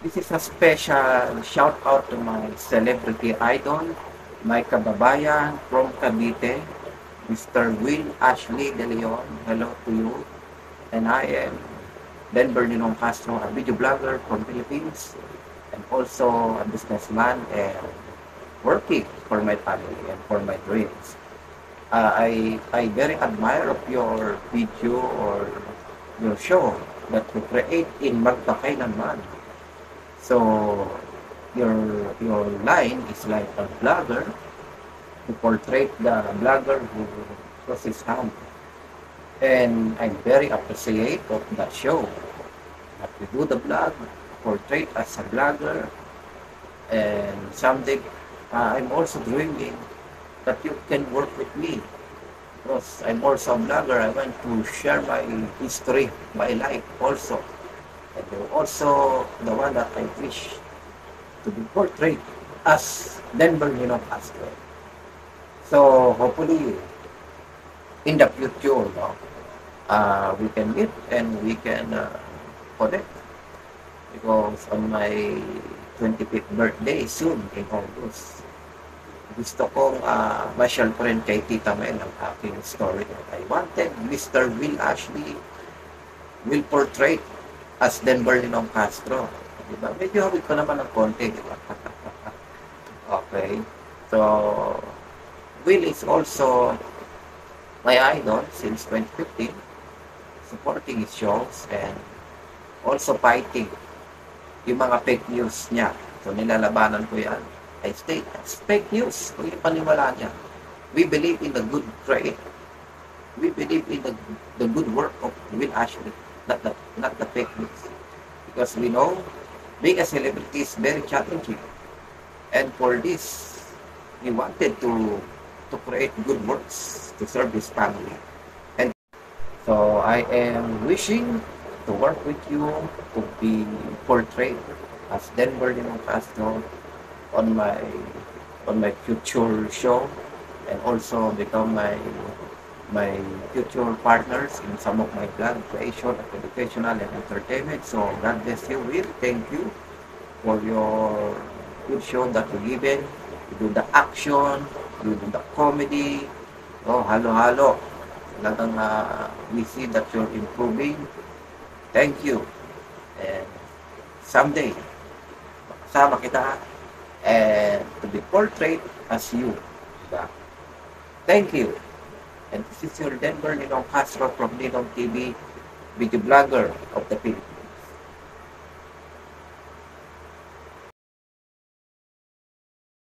This is a special shout out to my celebrity idol, my kababayan from Cavite, Mr. Will Ashley De Leon. Hello to you. And I am Denver Ninong Castro, a video blogger from Philippines, and also a businessman and working for my family and for my dreams. I very admire of your video or your show that you create in Magta Kailanman. So your your line is like a blogger to portray the blogger who was his hand. And I'm very appreciate of that show. That we do the blog, portray as a blogger, and someday I'm also dreaming that you can work with me because I'm also a blogger. I want to share my history, my life also. And you're also the one that I wish to be portrayed as Denver Nino Castro. So hopefully in the future, no, we can meet and we can connect because on my 25th birthday soon in August, gusto kong ma-share ko rin kay Tita Mel ang aking story. I wanted Mr. Will Ashley will portray as Denver Ninong Castro. Diba? Medyo hawig ko naman ng konti. Diba? Okay. So, Will is also my idol since 2015, supporting his shows and also fighting yung mga fake news niya. So, nilalabanan ko yan. I state, it's fake news. Kung yung paniwala niya. We believe in the good trade. We believe in the good work of Will Ashley, not the fake news. Because we know being a celebrity is very challenging. And for this, he wanted to create good works to serve his family. And so I am wishing to work with you to be portrayed as Denver Ninong Castro on my future show and also become my future partners in some of my blog creation, educational and entertainment. So God bless you, Will. Thank you for your good show that you given. You do the action, you do the comedy. Oh, halo-halo. Talagang we see that you're improving. Thank you. And someday, makasama kita and to be portrayed as you. Diba? Thank you. And this is your Denver Ninong Castro from Ninong TV, video blogger of the Philippines.